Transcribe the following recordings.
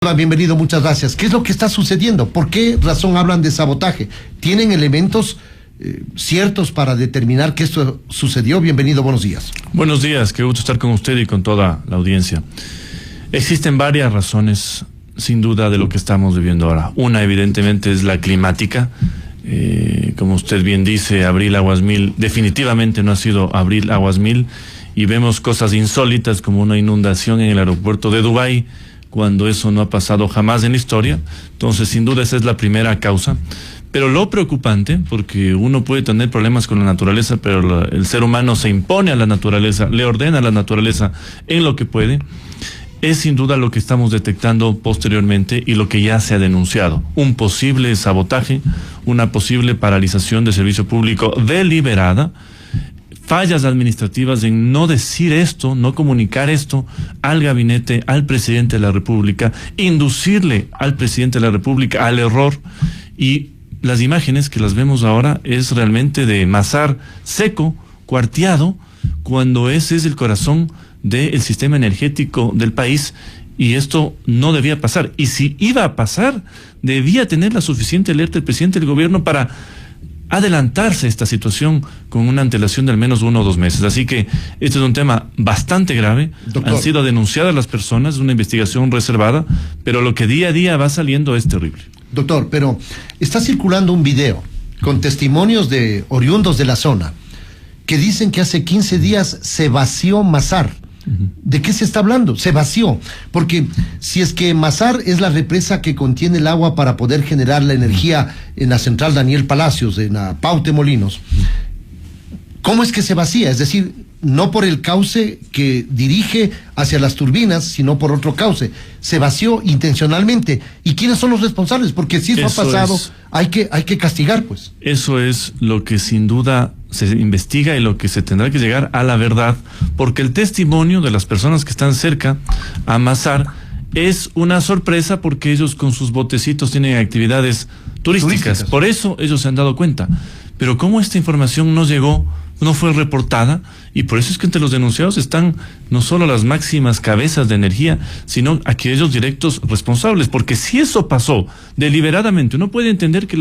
Hola, bienvenido, muchas gracias. ¿Qué es lo que está sucediendo? ¿Por qué razón hablan de sabotaje? ¿Tienen elementos ciertos para determinar que esto sucedió? Bienvenido, buenos días. Buenos días, qué gusto estar con usted y con toda la audiencia. Existen varias razones, sin duda, de lo que estamos viviendo ahora. Una, evidentemente, es la climática. Como usted bien dice, Abril Aguas Mil definitivamente no ha sido Abril Aguas Mil, y vemos cosas insólitas como una inundación en el aeropuerto de Dubái, cuando eso no ha pasado jamás en la historia. Entonces, sin duda, esa es la primera causa. Pero lo preocupante, porque uno puede tener problemas con la naturaleza, pero el ser humano se impone a la naturaleza, le ordena a la naturaleza en lo que puede, es sin duda lo que estamos detectando posteriormente y lo que ya se ha denunciado. Un posible sabotaje, una posible paralización de servicio público deliberada, fallas administrativas en no decir esto, no comunicar esto al gabinete, al presidente de la República, inducirle al presidente de la República al error. Y las imágenes que las vemos ahora es realmente de Masar seco, cuarteado, cuando ese es el corazón del sistema energético del país, y esto no debía pasar. Y si iba a pasar, debía tener la suficiente alerta el presidente del gobierno para adelantarse esta situación con una antelación de al menos 1 o 2 meses. Así que este es un tema bastante grave. Doctor, han sido denunciadas las personas, es una investigación reservada, pero lo que día a día va saliendo es terrible. Doctor, pero está circulando un video con testimonios de oriundos de la zona que dicen que hace 15 días se vació Masar. ¿De qué se está hablando? Se vació, porque si es que Masar es la represa que contiene el agua para poder generar la energía en la central Daniel Palacios, en la Paute Molinos, ¿cómo es que se vacía? Es decir, no por el cauce que dirige hacia las turbinas, sino por otro cauce. Se vació intencionalmente. ¿Y quiénes son los responsables? Porque si eso ha pasado, hay que castigar, pues. Eso es lo que sin duda se investiga y lo que se tendrá que llegar a la verdad, porque el testimonio de las personas que están cerca a Masar es una sorpresa, porque ellos con sus botecitos tienen actividades turísticas. Por eso ellos se han dado cuenta. Pero cómo esta información no llegó, no fue reportada, y por eso es que entre los denunciados están no solo las máximas cabezas de energía, sino aquellos directos responsables, porque si eso pasó deliberadamente, uno puede entender que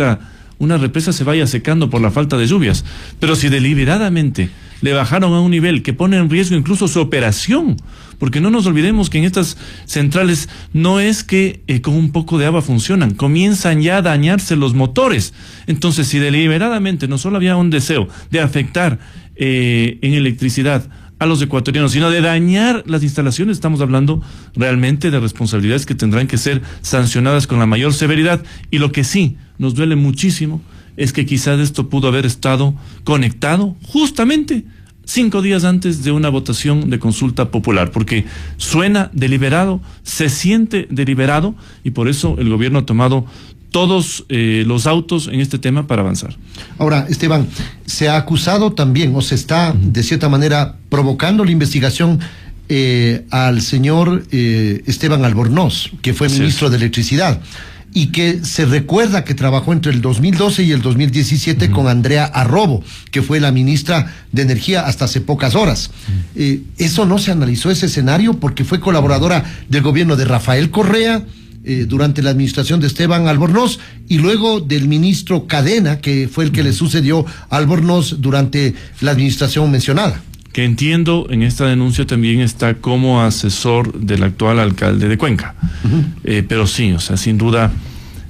una represa se vaya secando por la falta de lluvias, pero si deliberadamente le bajaron a un nivel que pone en riesgo incluso su operación, porque no nos olvidemos que en estas centrales no es que con un poco de agua funcionan, comienzan ya a dañarse los motores. Entonces, si deliberadamente no solo había un deseo de afectar en electricidad a los ecuatorianos, sino de dañar las instalaciones, estamos hablando realmente de responsabilidades que tendrán que ser sancionadas con la mayor severidad. Y lo que sí nos duele muchísimo es que quizás esto pudo haber estado conectado justamente 5 días antes de una votación de consulta popular, porque suena deliberado, se siente deliberado, y por eso el gobierno ha tomado todos los autos en este tema para avanzar. Ahora, Esteban, se ha acusado también, o se está de cierta manera provocando la investigación al señor Esteban Albornoz, que fue ministro de Electricidad, y que se recuerda que trabajó entre el 2012 y el 2017 con Andrea Arrobo, que fue la ministra de Energía hasta hace pocas horas. Eso no se analizó, ese escenario, porque fue colaboradora del gobierno de Rafael Correa durante la administración de Esteban Albornoz, y luego del ministro Cadena, que fue el que le sucedió a Albornoz durante la administración mencionada. Que entiendo, en esta denuncia también está como asesor del actual alcalde de Cuenca. Pero sí, o sea, sin duda,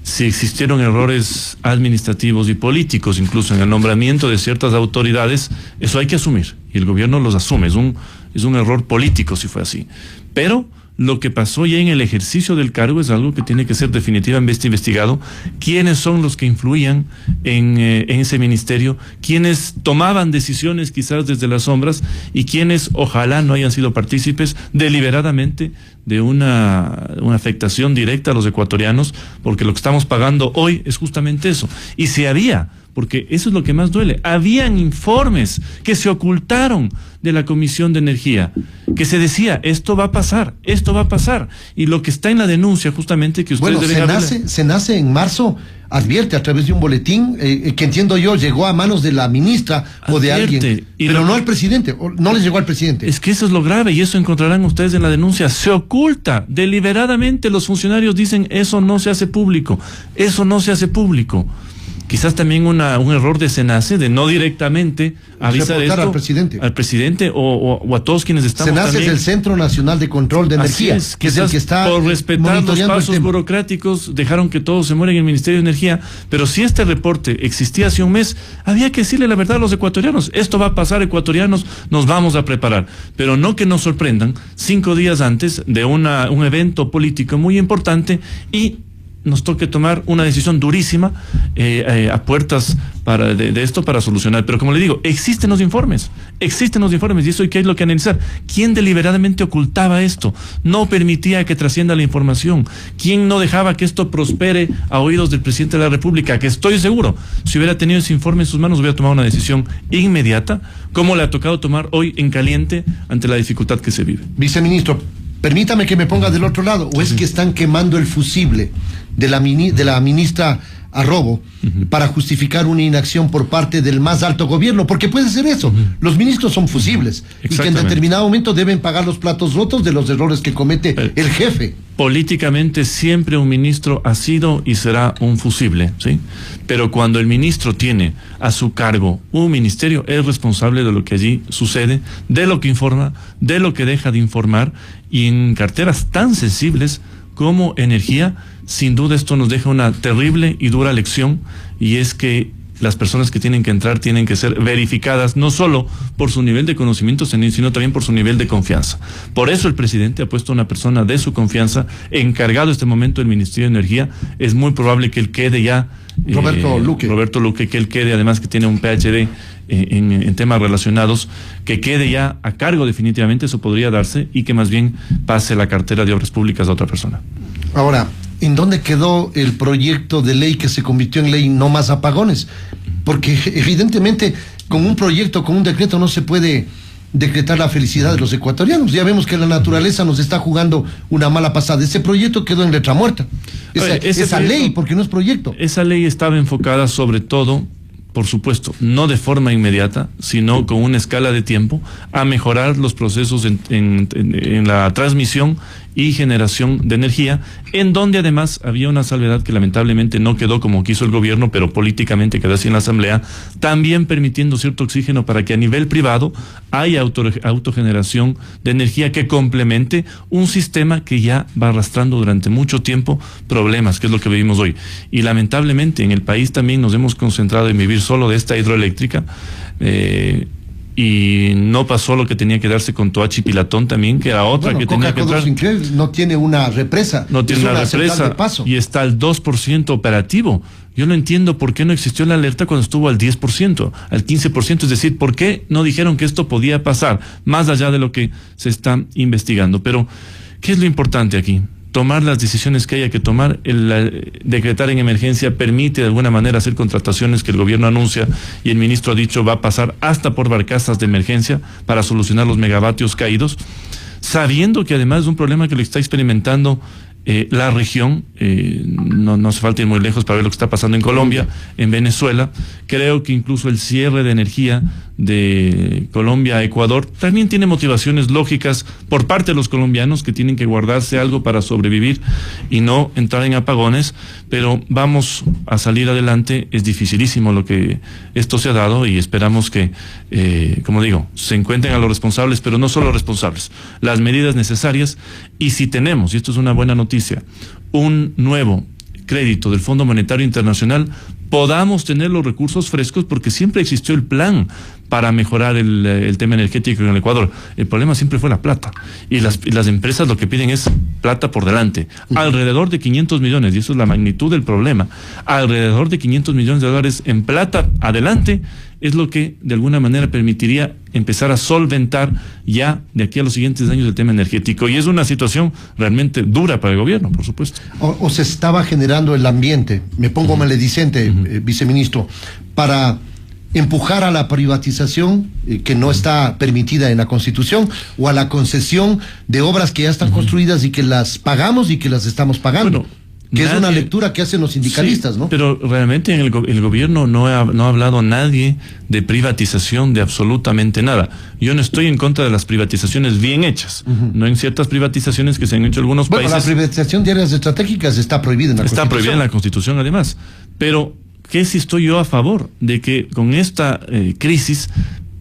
si existieron errores administrativos y políticos, incluso en el nombramiento de ciertas autoridades, eso hay que asumir, y el gobierno los asume. Es un error político si fue así. Pero lo que pasó ya en el ejercicio del cargo es algo que tiene que ser definitivamente investigado. ¿Quiénes son los que influían en ese ministerio? ¿Quiénes tomaban decisiones quizás desde las sombras? ¿Y quiénes ojalá no hayan sido partícipes deliberadamente de una afectación directa a los ecuatorianos? Porque lo que estamos pagando hoy es justamente eso. Y si había, porque eso es lo que más duele. Habían informes que se ocultaron de la Comisión de Energía, que se decía, esto va a pasar, y lo que está en la denuncia justamente que ustedes deben se nace en marzo, advierte a través de un boletín que entiendo yo llegó a manos de la ministra o de alguien, pero no al presidente, no les llegó al presidente. Es que eso es lo grave y eso encontrarán ustedes en la denuncia. Se oculta deliberadamente, los funcionarios dicen eso no se hace público. Quizás también un error de SENACE de no directamente avisar esto al presidente o a todos quienes estamos SENACE también. Es el Centro Nacional de Control de Energía, que es el que está por respetar los pasos burocráticos dejaron que todo se muera en el Ministerio de Energía, pero si este reporte existía hace un mes, había que decirle la verdad a los ecuatorianos, esto va a pasar, ecuatorianos, nos vamos a preparar, pero no que nos sorprendan 5 días antes de un evento político muy importante y nos toque tomar una decisión durísima a puertas de esto para solucionar. Pero como le digo, existen los informes y eso hay que analizar. ¿Quién deliberadamente ocultaba esto? No permitía que trascienda la información. ¿Quién no dejaba que esto prospere a oídos del presidente de la República? Que estoy seguro, si hubiera tenido ese informe en sus manos, hubiera tomado una decisión inmediata, como le ha tocado tomar hoy en caliente ante la dificultad que se vive. Viceministro, permítame que me ponga del otro lado, o es que están quemando el fusible de la ministra Arrobo para justificar una inacción por parte del más alto gobierno, porque puede ser eso, los ministros son fusibles y que en determinado momento deben pagar los platos rotos de los errores que comete el jefe. Políticamente siempre un ministro ha sido y será un fusible, ¿sí? Pero cuando el ministro tiene a su cargo un ministerio, es responsable de lo que allí sucede, de lo que informa, de lo que deja de informar, y en carteras tan sensibles como energía, sin duda esto nos deja una terrible y dura lección, y es que las personas que tienen que entrar tienen que ser verificadas no solo por su nivel de conocimiento, sino también por su nivel de confianza. Por eso el presidente ha puesto a una persona de su confianza encargado en este momento del Ministerio de Energía. Es muy probable que él quede ya Roberto Luque, que él quede, además que tiene un PhD en temas relacionados, que quede ya a cargo definitivamente, eso podría darse, y que más bien pase la cartera de obras públicas a otra persona. Ahora, ¿en dónde quedó el proyecto de ley que se convirtió en ley No Más Apagones? Porque evidentemente con un proyecto, con un decreto no se puede decretar la felicidad de los ecuatorianos. Ya vemos que la naturaleza nos está jugando una mala pasada. Ese proyecto quedó en letra muerta. Esa ley, porque no es proyecto. Esa ley estaba enfocada sobre todo, por supuesto, no de forma inmediata, sino con una escala de tiempo, a mejorar los procesos en la transmisión y generación de energía, en donde además había una salvedad que lamentablemente no quedó como quiso el gobierno, pero políticamente quedó así en la Asamblea, también permitiendo cierto oxígeno para que a nivel privado haya autogeneración de energía que complemente un sistema que ya va arrastrando durante mucho tiempo problemas, que es lo que vivimos hoy. Y lamentablemente en el país también nos hemos concentrado en vivir solo de esta hidroeléctrica, y no pasó lo que tenía que darse con Toachi Pilatón también, que era otra que tenía que entrar. No tiene una represa. No tiene una represa y está al 2% operativo. Yo no entiendo por qué no existió la alerta cuando estuvo al 10%, al 15%, es decir, ¿por qué no dijeron que esto podía pasar, más allá de lo que se está investigando? Pero, ¿qué es lo importante aquí? Tomar las decisiones que haya que tomar. Decretar en emergencia permite de alguna manera hacer contrataciones que el gobierno anuncia, y el ministro ha dicho va a pasar hasta por barcazas de emergencia para solucionar los megavatios caídos, sabiendo que además es un problema que lo está experimentando la región. No hace falta ir muy lejos para ver lo que está pasando en Colombia, en Venezuela. Creo que incluso el cierre de energía de Colombia a Ecuador también tiene motivaciones lógicas por parte de los colombianos, que tienen que guardarse algo para sobrevivir y no entrar en apagones, pero vamos a salir adelante. Es dificilísimo lo que esto se ha dado, y esperamos que, como digo, se encuentren a los responsables, pero no solo responsables, las medidas necesarias. Y si tenemos, y esto es una buena noticia, un nuevo crédito del Fondo Monetario Internacional, podamos tener los recursos frescos, porque siempre existió el plan para mejorar el tema energético en el Ecuador. El problema siempre fue la plata, y las empresas lo que piden es plata por delante, alrededor de 500 millones, y eso es la magnitud del problema, alrededor de 500 millones de dólares en plata adelante, es lo que de alguna manera permitiría empezar a solventar ya de aquí a los siguientes años el tema energético. Y es una situación realmente dura para el gobierno, por supuesto. O se estaba generando el ambiente, me pongo maledicente, viceministro, para empujar a la privatización que no está permitida en la Constitución, o a la concesión de obras que ya están construidas y que las pagamos y que las estamos pagando. Bueno, que es una lectura que hacen los sindicalistas, sí, ¿no? Pero realmente en el gobierno no ha hablado nadie de privatización de absolutamente nada. Yo no estoy en contra de las privatizaciones bien hechas. No en ciertas privatizaciones que se han hecho en algunos países. La privatización de áreas estratégicas está prohibida en la Constitución. Está prohibida en la Constitución, además. Pero, ¿qué si estoy yo a favor de que con esta crisis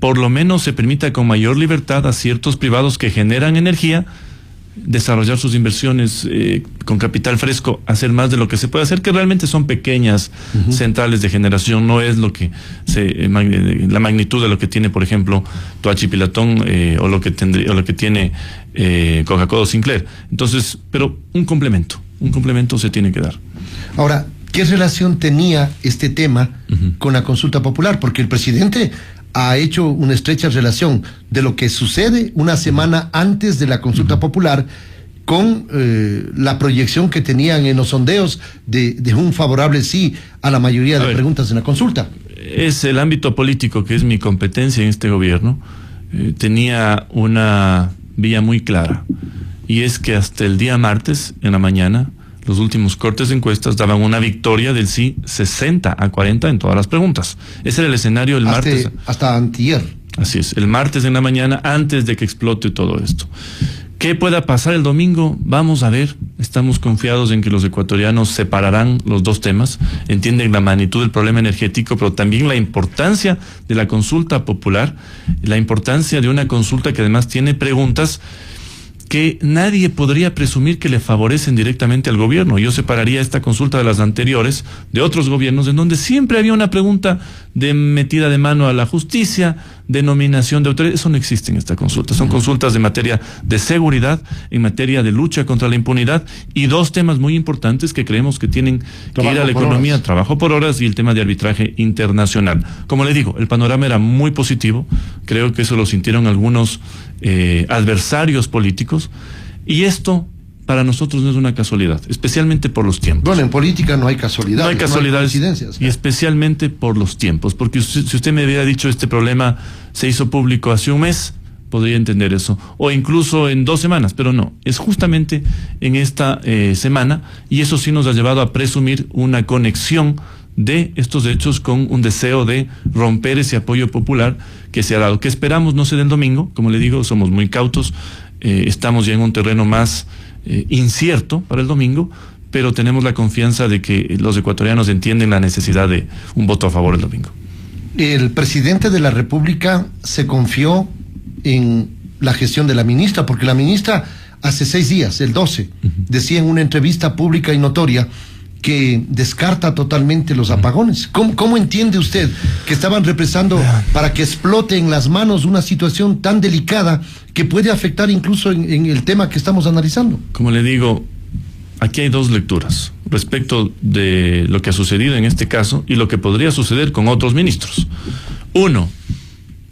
por lo menos se permita con mayor libertad a ciertos privados que generan energía desarrollar sus inversiones con capital fresco, hacer más de lo que se puede hacer, que realmente son pequeñas centrales de generación, no es lo que la magnitud de lo que tiene, por ejemplo, Toachi Pilatón o lo que tiene Coca-Cola Sinclair. Entonces, pero un complemento se tiene que dar. Ahora, ¿qué relación tenía este tema con la consulta popular? Porque el presidente ha hecho una estrecha relación de lo que sucede una semana antes de la consulta popular con la proyección que tenían en los sondeos de un favorable sí a la mayoría de preguntas en la consulta. Es el ámbito político que es mi competencia en este gobierno. Tenía una vía muy clara, y es que hasta el día martes en la mañana los últimos cortes de encuestas daban una victoria del sí 60-40 en todas las preguntas. Ese era el escenario el martes. Hasta antier. Así es, el martes en la mañana, antes de que explote todo esto. ¿Qué pueda pasar el domingo? Vamos a ver. Estamos confiados en que los ecuatorianos separarán los dos temas, entienden la magnitud del problema energético, pero también la importancia de la consulta popular, la importancia de una consulta que además tiene preguntas que nadie podría presumir que le favorecen directamente al gobierno. Yo separaría esta consulta de las anteriores, de otros gobiernos, en donde siempre había una pregunta de metida de mano a la justicia, de nominación de autoridades. Eso no existe en esta consulta. Son consultas de materia de seguridad, en materia de lucha contra la impunidad, y dos temas muy importantes que creemos que tienen que ir a la economía, trabajo por horas y el tema de arbitraje internacional. Como le digo, el panorama era muy positivo. Creo que eso lo sintieron algunos adversarios políticos, y esto para nosotros no es una casualidad, especialmente por los tiempos. Bueno, en política no hay casualidades. No hay casualidades, coincidencias. Y especialmente por los tiempos, porque si usted me hubiera dicho este problema se hizo público hace un mes, podría entender eso, o incluso en 2 semanas, pero no, es justamente en esta semana, y eso sí nos ha llevado a presumir una conexión de estos hechos con un deseo de romper ese apoyo popular que se ha dado. Que esperamos no se dé el domingo, como le digo, somos muy cautos, estamos ya en un terreno más incierto para el domingo, pero tenemos la confianza de que los ecuatorianos entienden la necesidad de un voto a favor el domingo. El presidente de la República se confió en la gestión de la ministra, porque la ministra hace 6 días, el 12, decía en una entrevista pública y notoria que descarta totalmente los apagones. ¿Cómo entiende usted que estaban represando para que explote en las manos una situación tan delicada que puede afectar incluso en el tema que estamos analizando? Como le digo, aquí hay 2 lecturas respecto de lo que ha sucedido en este caso y lo que podría suceder con otros ministros. 1,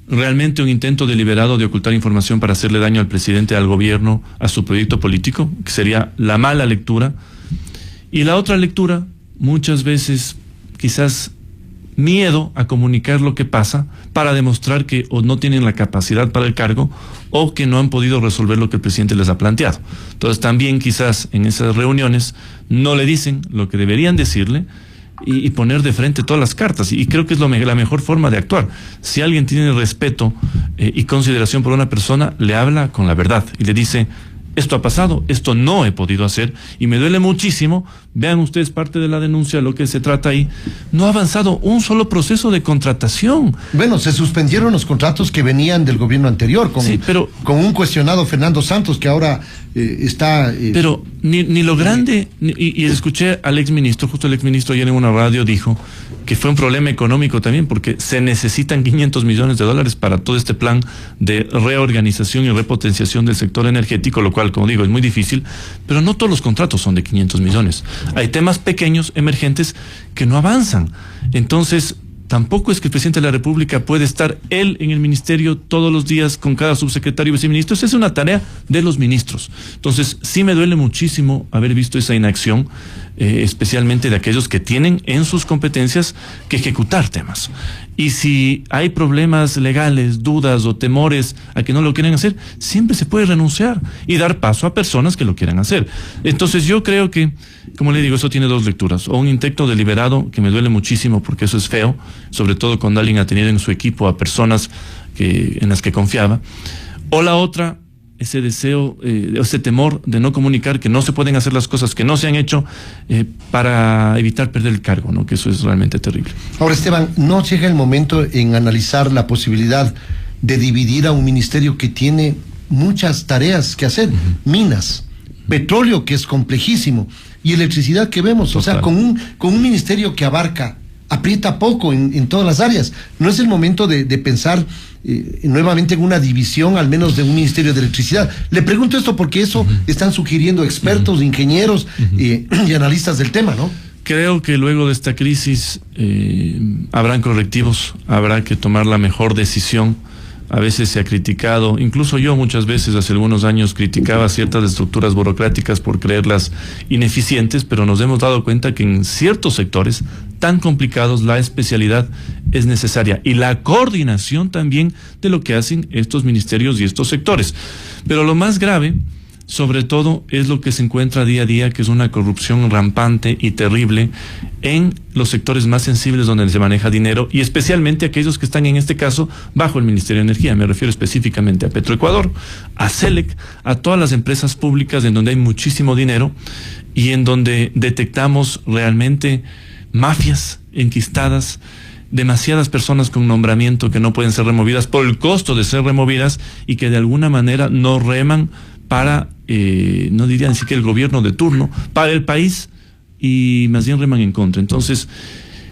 realmente un intento deliberado de ocultar información para hacerle daño al presidente, al gobierno, a su proyecto político, que sería la mala lectura. Y la otra lectura, muchas veces quizás miedo a comunicar lo que pasa para demostrar que o no tienen la capacidad para el cargo o que no han podido resolver lo que el presidente les ha planteado. Entonces también quizás en esas reuniones no le dicen lo que deberían decirle y poner de frente todas las cartas. Y creo que es la mejor forma de actuar. Si alguien tiene respeto y consideración por una persona, le habla con la verdad y le dice: esto ha pasado, esto no he podido hacer y me duele muchísimo. Vean ustedes parte de la denuncia, lo que se trata ahí. No ha avanzado un solo proceso de contratación. Bueno, se suspendieron los contratos que venían del gobierno anterior, con un cuestionado Fernando Santos, que ahora está... Pero ni lo grande, y escuché al exministro, justo el exministro ayer en una radio dijo que fue un problema económico también, porque se necesitan $500 millones para todo este plan de reorganización y repotenciación del sector energético, lo cual, como digo, es muy difícil, pero no todos los contratos son de 500 millones. Hay temas pequeños, emergentes, que no avanzan. Entonces, tampoco es que el presidente de la República puede estar él en el ministerio todos los días con cada subsecretario y viceministro. Esa es una tarea de los ministros. Entonces, sí me duele muchísimo haber visto esa inacción, especialmente de aquellos que tienen en sus competencias que ejecutar temas. Y si hay problemas legales, dudas o temores a que no lo quieren hacer, siempre se puede renunciar y dar paso a personas que lo quieran hacer. Entonces yo creo que, como le digo, eso tiene dos lecturas. O un intento deliberado, que me duele muchísimo porque eso es feo, sobre todo cuando alguien ha tenido en su equipo a personas en las que confiaba. O la otra, ese deseo, ese temor de no comunicar que no se pueden hacer las cosas que no se han hecho para evitar perder el cargo, ¿no? Que eso es realmente terrible. Ahora, Esteban, ¿no llega el momento en analizar la posibilidad de dividir a un ministerio que tiene muchas tareas que hacer? Minas, petróleo, que es complejísimo, y electricidad, que vemos. Total. O sea, con un ministerio que aprieta poco en todas las áreas. ¿No es el momento de pensar nuevamente en una división, al menos de un ministerio de electricidad? Le pregunto esto porque eso están sugiriendo expertos, ingenieros y analistas del tema, ¿no? Creo que luego de esta crisis habrán correctivos, habrá que tomar la mejor decisión. A veces se ha criticado, incluso yo muchas veces hace algunos años criticaba ciertas estructuras burocráticas por creerlas ineficientes, pero nos hemos dado cuenta que en ciertos sectores tan complicados la especialidad es necesaria y la coordinación también de lo que hacen estos ministerios y estos sectores. Pero lo más grave, sobre todo, es lo que se encuentra día a día, que es una corrupción rampante y terrible en los sectores más sensibles donde se maneja dinero, y especialmente aquellos que están en este caso bajo el Ministerio de Energía. Me refiero específicamente a Petroecuador, a CELEC, a todas las empresas públicas en donde hay muchísimo dinero y en donde detectamos realmente mafias enquistadas, demasiadas personas con nombramiento que no pueden ser removidas por el costo de ser removidas y que de alguna manera no reman para, no diría ni siquiera el gobierno de turno, para el país, y más bien reman en contra. Entonces,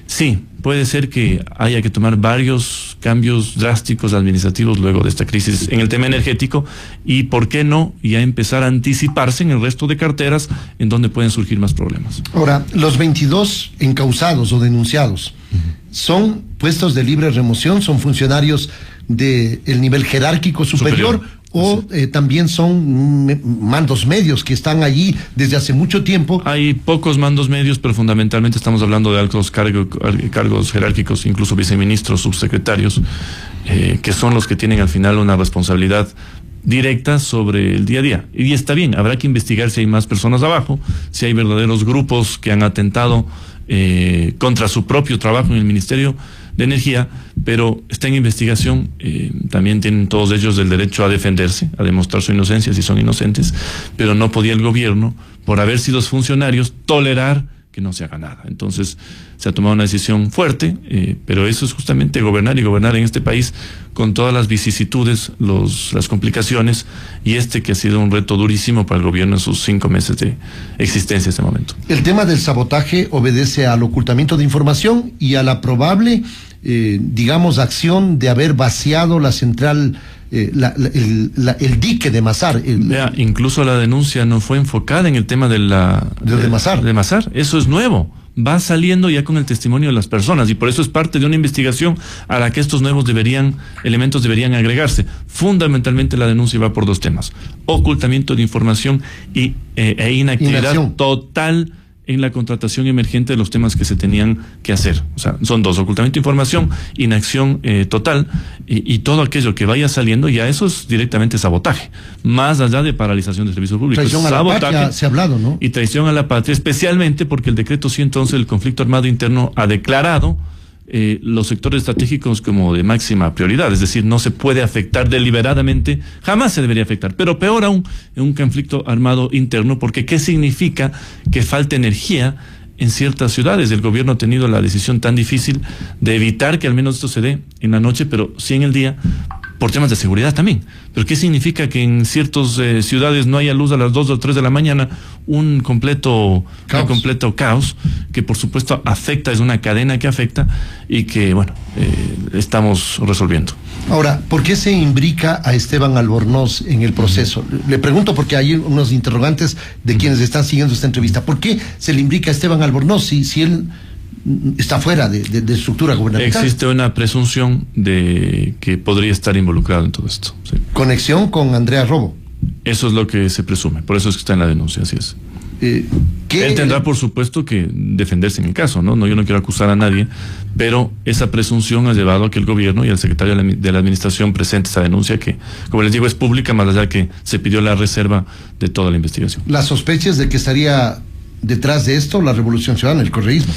sí, puede ser que haya que tomar varios cambios drásticos administrativos luego de esta crisis en el tema energético, y por qué no ya empezar a anticiparse en el resto de carteras en donde pueden surgir más problemas. Ahora, los 22 encausados o denunciados son puestos de libre remoción, son funcionarios del nivel jerárquico superior. ¿O también son mandos medios que están allí desde hace mucho tiempo? Hay pocos mandos medios, pero fundamentalmente estamos hablando de altos cargos jerárquicos, incluso viceministros, subsecretarios, que son los que tienen al final una responsabilidad directa sobre el día a día. Y está bien, habrá que investigar si hay más personas abajo, si hay verdaderos grupos que han atentado contra su propio trabajo en el Ministerio de Energía, pero está en investigación. También tienen todos ellos el derecho a defenderse, a demostrar su inocencia si son inocentes, pero no podía el gobierno, por haber sido funcionarios, tolerar que no se haga nada. Entonces se ha tomado una decisión fuerte, pero eso es justamente gobernar, y gobernar en este país con todas las vicisitudes, las complicaciones, y que ha sido un reto durísimo para el gobierno en sus 5 meses de existencia en este momento. El tema del sabotaje obedece al ocultamiento de información y a la probable, digamos, acción de haber vaciado la central, el dique de Mazar. Incluso la denuncia no fue enfocada en el tema de Mazar. De Mazar, eso es nuevo. Va saliendo ya con el testimonio de las personas, y por eso es parte de una investigación a la que estos nuevos elementos deberían agregarse. Fundamentalmente la denuncia va por 2 temas: ocultamiento de información e inactividad total en la contratación emergente de los temas que se tenían que hacer. O sea, son 2: ocultamiento de información, inacción total, y todo aquello que vaya saliendo, ya eso es directamente sabotaje, más allá de paralización del servicio público. Traición a la patria, se ha hablado, ¿no? Y traición a la patria, especialmente porque el decreto 111 del conflicto armado interno ha declarado los sectores estratégicos como de máxima prioridad, es decir, no se puede afectar deliberadamente, jamás se debería afectar, pero peor aún en un conflicto armado interno, porque ¿qué significa que falte energía en ciertas ciudades? El gobierno ha tenido la decisión tan difícil de evitar que al menos esto se dé en la noche, pero sí en el día, por temas de seguridad también. ¿Pero qué significa que en ciertas ciudades no haya luz a las 2 o 3 de la mañana? Un completo caos, que por supuesto afecta, es una cadena que afecta, y que, bueno, estamos resolviendo. Ahora, ¿por qué se imbrica a Esteban Albornoz en el proceso? Le pregunto porque hay unos interrogantes de quienes están siguiendo esta entrevista. ¿Por qué se le imbrica a Esteban Albornoz si él está fuera de estructura gubernamental. Existe una presunción de que podría estar involucrado en todo esto. Sí. Conexión con Andrea Robo. Eso es lo que se presume, por eso es que está en la denuncia, así es. Él tendrá, por supuesto, que defenderse en el caso, ¿no? Yo no quiero acusar a nadie, pero esa presunción ha llevado a que el gobierno y el secretario de la administración presente esa denuncia que, como les digo, es pública, más allá que se pidió la reserva de toda la investigación. Las sospechas de que estaría detrás de esto la Revolución Ciudadana, el correísmo.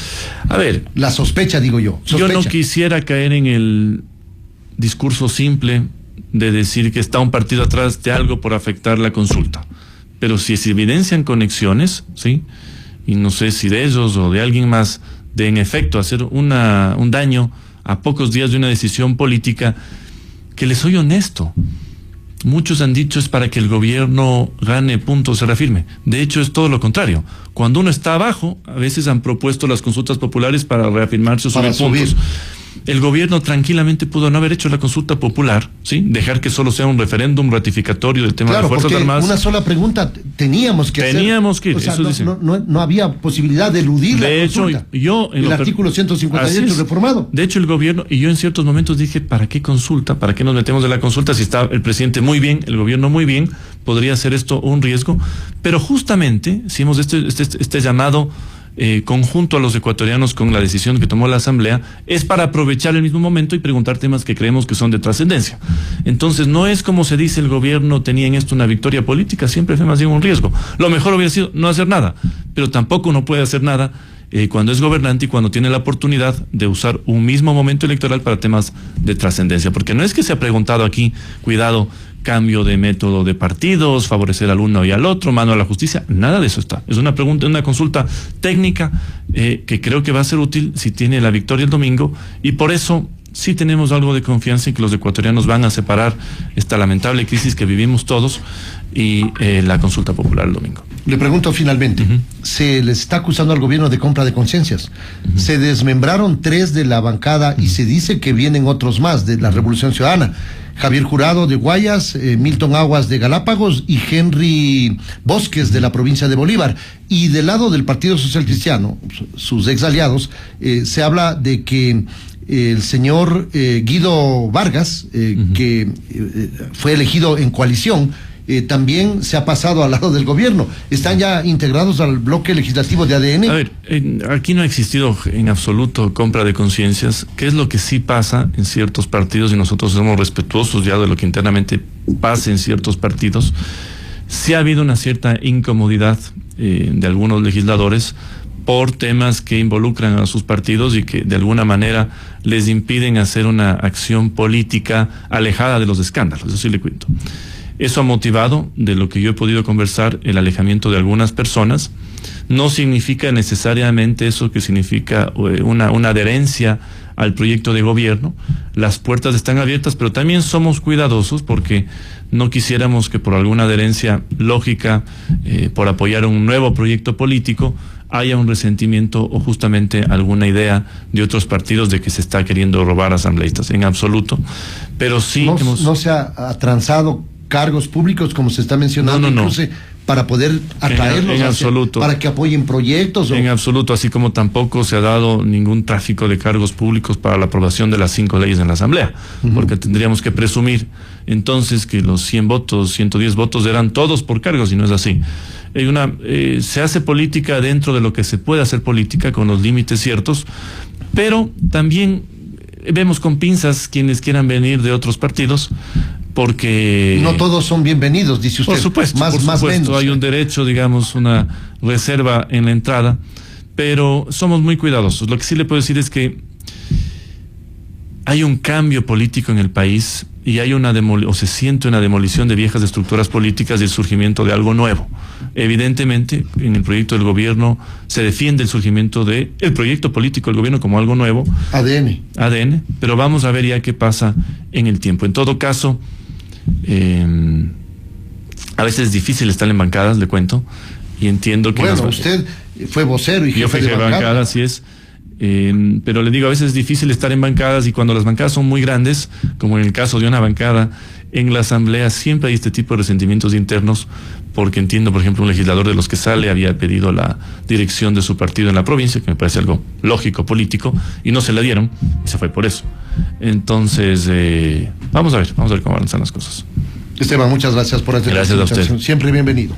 A ver. La sospecha, digo yo. Sospecha. Yo no quisiera caer en el discurso simple de decir que está un partido atrás de algo por afectar la consulta. Pero si se evidencian conexiones, ¿sí? Y no sé si de ellos o de alguien más, de en efecto hacer un daño a pocos días de una decisión política, que les soy honesto, muchos han dicho es para que el gobierno gane puntos, se reafirme. De hecho, es todo lo contrario. Cuando uno está abajo, a veces han propuesto las consultas populares para reafirmarse o subir puntos. El gobierno tranquilamente pudo no haber hecho la consulta popular, ¿sí? Dejar que solo sea un referéndum ratificatorio del tema de las Fuerzas Armadas. Una sola pregunta teníamos que ir, o sea, no había posibilidad de eludir la consulta. El artículo 158 reformado. De hecho, el gobierno, y yo en ciertos momentos dije, ¿para qué consulta? ¿Para qué nos metemos en la consulta si está el presidente muy bien, el gobierno muy bien? Podría ser esto un riesgo. Pero justamente, si hemos este llamado conjunto a los ecuatorianos con la decisión que tomó la Asamblea, es para aprovechar el mismo momento y preguntar temas que creemos que son de trascendencia. Entonces, no es como se dice el gobierno tenía en esto una victoria política, siempre fue más bien un riesgo. Lo mejor hubiera sido no hacer nada, pero tampoco uno puede hacer nada cuando es gobernante y cuando tiene la oportunidad de usar un mismo momento electoral para temas de trascendencia. Porque no es que se ha preguntado aquí, cuidado, cambio de método de partidos, favorecer al uno y al otro, mano a la justicia, nada de eso está. Es una pregunta, una consulta técnica que creo que va a ser útil si tiene la victoria el domingo, y por eso sí tenemos algo de confianza en que los ecuatorianos van a separar esta lamentable crisis que vivimos todos y la consulta popular el domingo. Le pregunto finalmente, se les está acusando al gobierno de compra de conciencias. Se desmembraron 3 de la bancada y se dice que vienen otros más de la Revolución Ciudadana. Javier Jurado de Guayas, Milton Aguas de Galápagos y Henry Bosques de la provincia de Bolívar. Y del lado del Partido Social Cristiano, sus ex aliados, se habla de que el señor Guido Vargas, que fue elegido en coalición, también se ha pasado al lado del gobierno. ¿Están ya integrados al bloque legislativo de ADN? A ver, aquí no ha existido en absoluto compra de conciencias. ¿Qué es lo que sí pasa en ciertos partidos? Y nosotros somos respetuosos ya de lo que internamente pasa en ciertos partidos. Sí ha habido una cierta incomodidad de algunos legisladores por temas que involucran a sus partidos y que de alguna manera les impiden hacer una acción política alejada de los escándalos. Eso sí le cuento. Eso ha motivado, de lo que yo he podido conversar, el alejamiento de algunas personas. No significa necesariamente eso que significa una adherencia al proyecto de gobierno. Las puertas están abiertas, pero también somos cuidadosos porque no quisiéramos que por alguna adherencia lógica, por apoyar un nuevo proyecto político, haya un resentimiento o justamente alguna idea de otros partidos de que se está queriendo robar asambleístas. En absoluto. Pero sí no se ha transado cargos públicos, como se está mencionando, incluso para poder atraerlos en absoluto, para que apoyen proyectos. En absoluto, así como tampoco se ha dado ningún tráfico de cargos públicos para la aprobación de las 5 leyes en la Asamblea, porque tendríamos que presumir entonces que los 100 votos, 110 votos eran todos por cargos, y no es así. Se hace política dentro de lo que se puede hacer política, con los límites ciertos, pero también vemos con pinzas quienes quieran venir de otros partidos, porque no todos son bienvenidos, dice usted. Por supuesto, hay un derecho, digamos, una reserva en la entrada, pero somos muy cuidadosos. Lo que sí le puedo decir es que hay un cambio político en el país y hay se siente una demolición de viejas estructuras políticas y el surgimiento de algo nuevo. Evidentemente, en el proyecto del gobierno se defiende el surgimiento del proyecto político del gobierno como algo nuevo. ADN, pero vamos a ver ya qué pasa en el tiempo. En todo caso, a veces es difícil estar en bancadas, le cuento, y entiendo que... Bueno, usted fue vocero y jefe de bancada. Así es. Pero le digo, a veces es difícil estar en bancadas, y cuando las bancadas son muy grandes, como en el caso de una bancada, en la asamblea siempre hay este tipo de resentimientos internos, porque entiendo, por ejemplo, un legislador de los que sale había pedido la dirección de su partido en la provincia, que me parece algo lógico, político, y no se la dieron, y se fue por eso. Entonces, vamos a ver cómo avanzan las cosas. Esteban, muchas gracias por esta Gracias a usted. Siempre bienvenido.